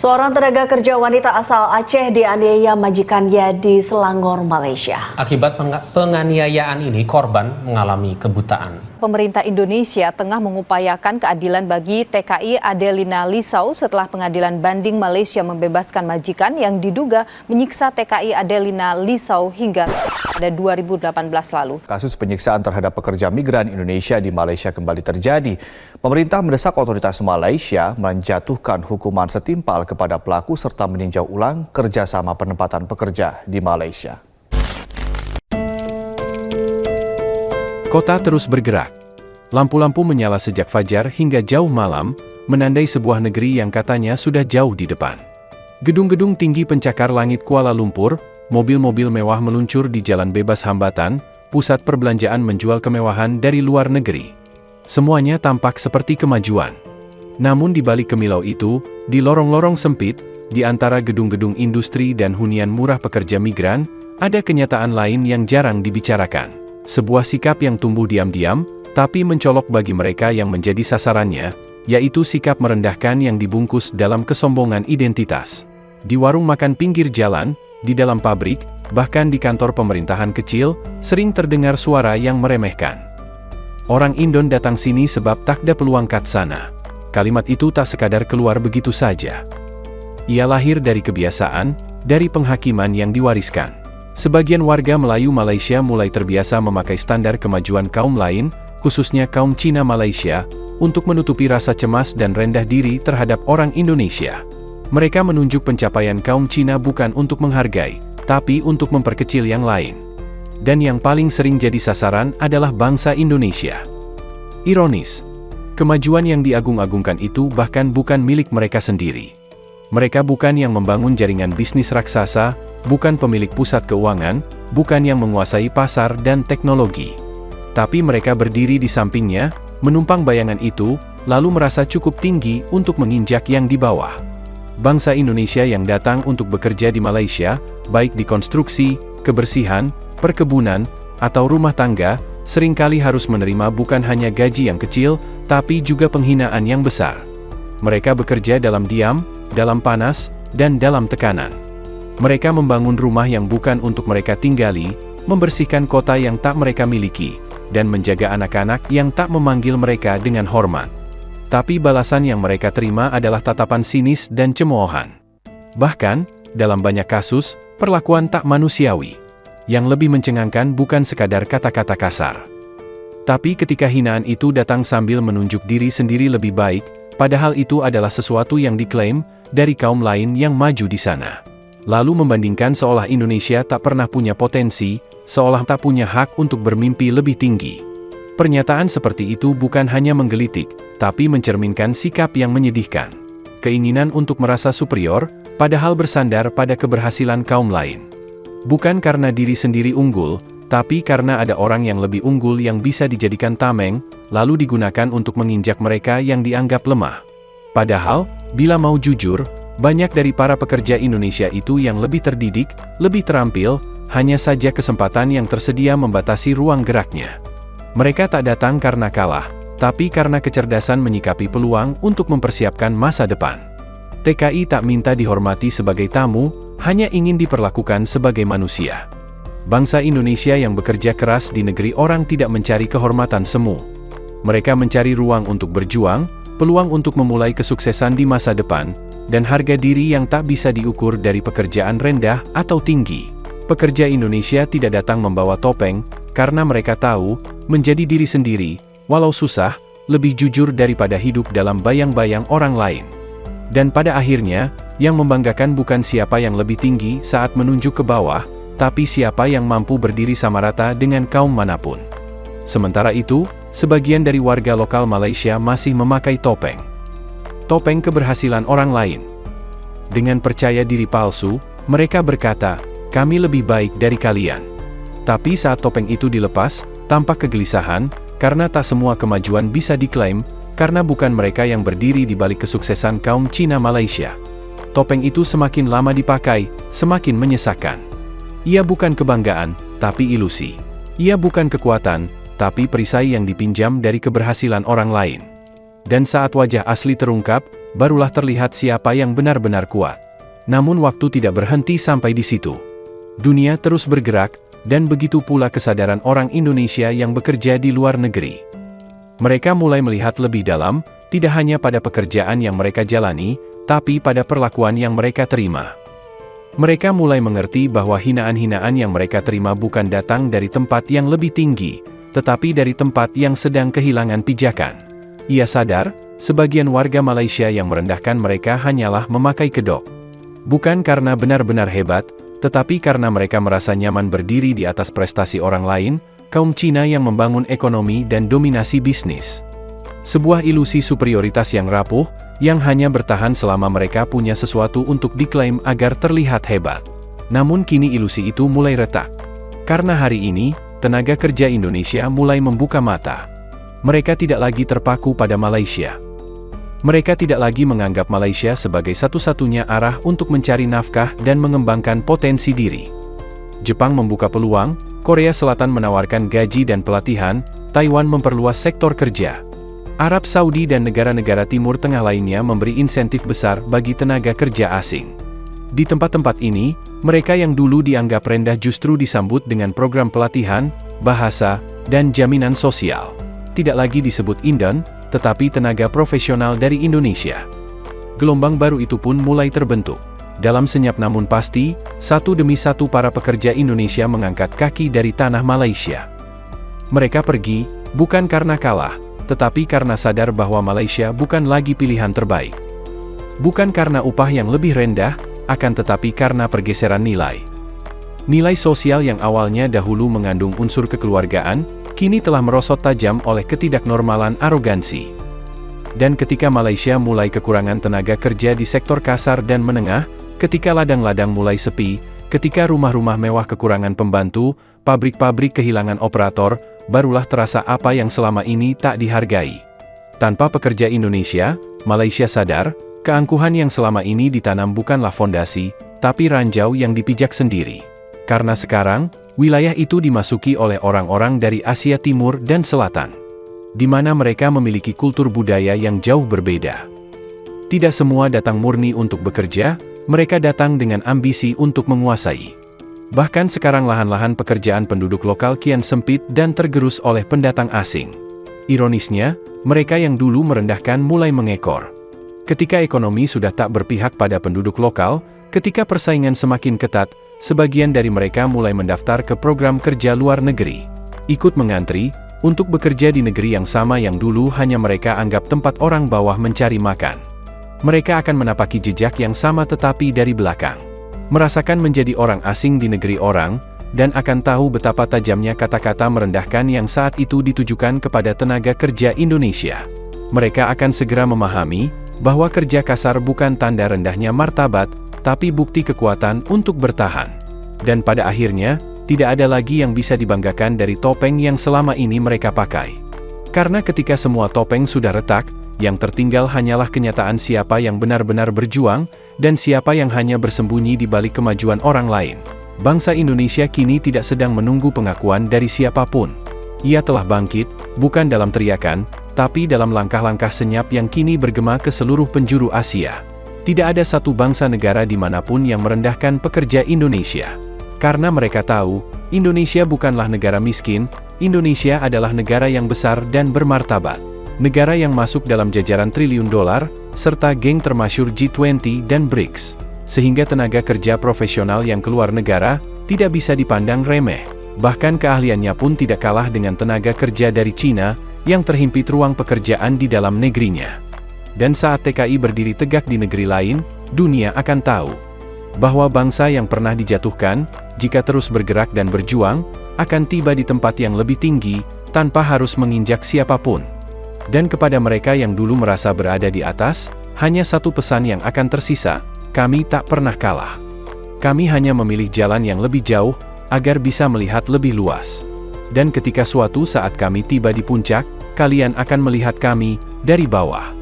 Seorang tenaga kerja wanita asal Aceh dianiaya majikannya di Selangor, Malaysia. Akibat penganiayaan ini, korban mengalami kebutaan. Pemerintah Indonesia tengah mengupayakan keadilan bagi TKI Adelina Lisau setelah pengadilan banding Malaysia membebaskan majikan yang diduga menyiksa TKI Adelina Lisau hingga pada 2018 lalu. Kasus penyiksaan terhadap pekerja migran Indonesia di Malaysia kembali terjadi. Pemerintah mendesak otoritas Malaysia menjatuhkan hukuman setimpal kepada pelaku serta meninjau ulang kerjasama penempatan pekerja di Malaysia. Kota terus bergerak. Lampu-lampu menyala sejak fajar hingga jauh malam, menandai sebuah negeri yang katanya sudah jauh di depan. Gedung-gedung tinggi pencakar langit Kuala Lumpur, mobil-mobil mewah meluncur di jalan bebas hambatan, pusat perbelanjaan menjual kemewahan dari luar negeri. Semuanya tampak seperti kemajuan. Namun di balik kemilau itu, di lorong-lorong sempit, di antara gedung-gedung industri dan hunian murah pekerja migran, ada kenyataan lain yang jarang dibicarakan. Sebuah sikap yang tumbuh diam-diam, tapi mencolok bagi mereka yang menjadi sasarannya, yaitu sikap merendahkan yang dibungkus dalam kesombongan identitas. Di warung makan pinggir jalan, di dalam pabrik, bahkan di kantor pemerintahan kecil, sering terdengar suara yang meremehkan. Orang Indon datang sini sebab tak ada peluang kat sana. Kalimat itu tak sekadar keluar begitu saja. Ia lahir dari kebiasaan, dari penghakiman yang diwariskan. Sebagian warga Melayu Malaysia mulai terbiasa memakai standar kemajuan kaum lain, khususnya kaum Cina Malaysia, untuk menutupi rasa cemas dan rendah diri terhadap orang Indonesia. Mereka menunjuk pencapaian kaum Cina bukan untuk menghargai, tapi untuk memperkecil yang lain. Dan yang paling sering jadi sasaran adalah bangsa Indonesia. Ironis, kemajuan yang diagung-agungkan itu bahkan bukan milik mereka sendiri. Mereka bukan yang membangun jaringan bisnis raksasa, bukan pemilik pusat keuangan, bukan yang menguasai pasar dan teknologi. Tapi mereka berdiri di sampingnya, menumpang bayangan itu, lalu merasa cukup tinggi untuk menginjak yang di bawah. Bangsa Indonesia yang datang untuk bekerja di Malaysia, baik di konstruksi, kebersihan, perkebunan, atau rumah tangga, seringkali harus menerima bukan hanya gaji yang kecil, tapi juga penghinaan yang besar. Mereka bekerja dalam diam, dalam panas, dan dalam tekanan. Mereka membangun rumah yang bukan untuk mereka tinggali, membersihkan kota yang tak mereka miliki, dan menjaga anak-anak yang tak memanggil mereka dengan hormat. Tapi balasan yang mereka terima adalah tatapan sinis dan cemoohan. Bahkan, dalam banyak kasus, perlakuan tak manusiawi. Yang lebih mencengangkan bukan sekadar kata-kata kasar. Tapi ketika hinaan itu datang sambil menunjuk diri sendiri lebih baik, padahal itu adalah sesuatu yang diklaim dari kaum lain yang maju di sana. Lalu membandingkan seolah Indonesia tak pernah punya potensi, seolah tak punya hak untuk bermimpi lebih tinggi. Pernyataan seperti itu bukan hanya menggelitik, tapi mencerminkan sikap yang menyedihkan. Keinginan untuk merasa superior, padahal bersandar pada keberhasilan kaum lain. Bukan karena diri sendiri unggul, tapi karena ada orang yang lebih unggul yang bisa dijadikan tameng, lalu digunakan untuk menginjak mereka yang dianggap lemah. Padahal, bila mau jujur, banyak dari para pekerja Indonesia itu yang lebih terdidik, lebih terampil, hanya saja kesempatan yang tersedia membatasi ruang geraknya. Mereka tak datang karena kalah, tapi karena kecerdasan menyikapi peluang untuk mempersiapkan masa depan. TKI tak minta dihormati sebagai tamu, hanya ingin diperlakukan sebagai manusia. Bangsa Indonesia yang bekerja keras di negeri orang tidak mencari kehormatan semu. Mereka mencari ruang untuk berjuang, peluang untuk memulai kesuksesan di masa depan, dan harga diri yang tak bisa diukur dari pekerjaan rendah atau tinggi. Pekerja Indonesia tidak datang membawa topeng, karena mereka tahu, menjadi diri sendiri, walau susah, lebih jujur daripada hidup dalam bayang-bayang orang lain. Dan pada akhirnya, yang membanggakan bukan siapa yang lebih tinggi saat menunjuk ke bawah, tapi siapa yang mampu berdiri sama rata dengan kaum manapun. Sementara itu, sebagian dari warga lokal Malaysia masih memakai topeng. Topeng keberhasilan orang lain. Dengan percaya diri palsu, mereka berkata, "Kami lebih baik dari kalian." Tapi saat topeng itu dilepas, tampak kegelisahan, karena tak semua kemajuan bisa diklaim, karena bukan mereka yang berdiri di balik kesuksesan kaum Cina Malaysia. Topeng itu semakin lama dipakai, semakin menyesakkan. Ia bukan kebanggaan, tapi ilusi. Ia bukan kekuatan, tapi perisai yang dipinjam dari keberhasilan orang lain. Dan saat wajah asli terungkap, barulah terlihat siapa yang benar-benar kuat. Namun waktu tidak berhenti sampai di situ. Dunia terus bergerak, dan begitu pula kesadaran orang Indonesia yang bekerja di luar negeri. Mereka mulai melihat lebih dalam, tidak hanya pada pekerjaan yang mereka jalani, tapi pada perlakuan yang mereka terima. Mereka mulai mengerti bahwa hinaan-hinaan yang mereka terima bukan datang dari tempat yang lebih tinggi, tetapi dari tempat yang sedang kehilangan pijakan. Ia sadar, sebagian warga Malaysia yang merendahkan mereka hanyalah memakai kedok. Bukan karena benar-benar hebat, tetapi karena mereka merasa nyaman berdiri di atas prestasi orang lain, kaum Cina yang membangun ekonomi dan dominasi bisnis. Sebuah ilusi superioritas yang rapuh, yang hanya bertahan selama mereka punya sesuatu untuk diklaim agar terlihat hebat. Namun kini ilusi itu mulai retak. Karena hari ini, tenaga kerja Indonesia mulai membuka mata. Mereka tidak lagi terpaku pada Malaysia. Mereka tidak lagi menganggap Malaysia sebagai satu-satunya arah untuk mencari nafkah dan mengembangkan potensi diri. Jepang membuka peluang, Korea Selatan menawarkan gaji dan pelatihan, Taiwan memperluas sektor kerja. Arab Saudi dan negara-negara Timur Tengah lainnya memberi insentif besar bagi tenaga kerja asing. Di tempat-tempat ini, mereka yang dulu dianggap rendah justru disambut dengan program pelatihan, bahasa, dan jaminan sosial. Tidak lagi disebut Indon, tetapi tenaga profesional dari Indonesia. Gelombang baru itu pun mulai terbentuk. Dalam senyap namun pasti, satu demi satu para pekerja Indonesia mengangkat kaki dari tanah Malaysia. Mereka pergi, bukan karena kalah, tetapi karena sadar bahwa Malaysia bukan lagi pilihan terbaik. Bukan karena upah yang lebih rendah, akan tetapi karena pergeseran nilai. Nilai sosial yang awalnya dahulu mengandung unsur kekeluargaan, kini telah merosot tajam oleh ketidaknormalan arogansi. Dan ketika Malaysia mulai kekurangan tenaga kerja di sektor kasar dan menengah, ketika ladang-ladang mulai sepi, ketika rumah-rumah mewah kekurangan pembantu, pabrik-pabrik kehilangan operator, barulah terasa apa yang selama ini tak dihargai. Tanpa pekerja Indonesia, Malaysia sadar, keangkuhan yang selama ini ditanam bukanlah fondasi, tapi ranjau yang dipijak sendiri. Karena sekarang, wilayah itu dimasuki oleh orang-orang dari Asia Timur dan Selatan, di mana mereka memiliki kultur budaya yang jauh berbeda. Tidak semua datang murni untuk bekerja, mereka datang dengan ambisi untuk menguasai. Bahkan sekarang lahan-lahan pekerjaan penduduk lokal kian sempit dan tergerus oleh pendatang asing. Ironisnya, mereka yang dulu merendahkan mulai mengekor. Ketika ekonomi sudah tak berpihak pada penduduk lokal, ketika persaingan semakin ketat, sebagian dari mereka mulai mendaftar ke program kerja luar negeri. Ikut mengantri, untuk bekerja di negeri yang sama yang dulu hanya mereka anggap tempat orang bawah mencari makan. Mereka akan menapaki jejak yang sama tetapi dari belakang. Merasakan menjadi orang asing di negeri orang, dan akan tahu betapa tajamnya kata-kata merendahkan yang saat itu ditujukan kepada tenaga kerja Indonesia. Mereka akan segera memahami, bahwa kerja kasar bukan tanda rendahnya martabat, tapi bukti kekuatan untuk bertahan. Dan pada akhirnya, tidak ada lagi yang bisa dibanggakan dari topeng yang selama ini mereka pakai. Karena ketika semua topeng sudah retak, yang tertinggal hanyalah kenyataan siapa yang benar-benar berjuang, dan siapa yang hanya bersembunyi di balik kemajuan orang lain. Bangsa Indonesia kini tidak sedang menunggu pengakuan dari siapapun. Ia telah bangkit, bukan dalam teriakan, tapi dalam langkah-langkah senyap yang kini bergema ke seluruh penjuru Asia. Tidak ada satu bangsa negara dimanapun yang merendahkan pekerja Indonesia. Karena mereka tahu, Indonesia bukanlah negara miskin, Indonesia adalah negara yang besar dan bermartabat. Negara yang masuk dalam jajaran triliun dolar, serta geng termasyur G20 dan BRICS. Sehingga tenaga kerja profesional yang keluar negara, tidak bisa dipandang remeh. Bahkan keahliannya pun tidak kalah dengan tenaga kerja dari Cina, yang terhimpit ruang pekerjaan di dalam negerinya. Dan saat TKI berdiri tegak di negeri lain, dunia akan tahu bahwa bangsa yang pernah dijatuhkan, jika terus bergerak dan berjuang, akan tiba di tempat yang lebih tinggi, tanpa harus menginjak siapapun. Dan kepada mereka yang dulu merasa berada di atas, hanya satu pesan yang akan tersisa, kami tak pernah kalah. Kami hanya memilih jalan yang lebih jauh, agar bisa melihat lebih luas. Dan ketika suatu saat kami tiba di puncak, kalian akan melihat kami dari bawah.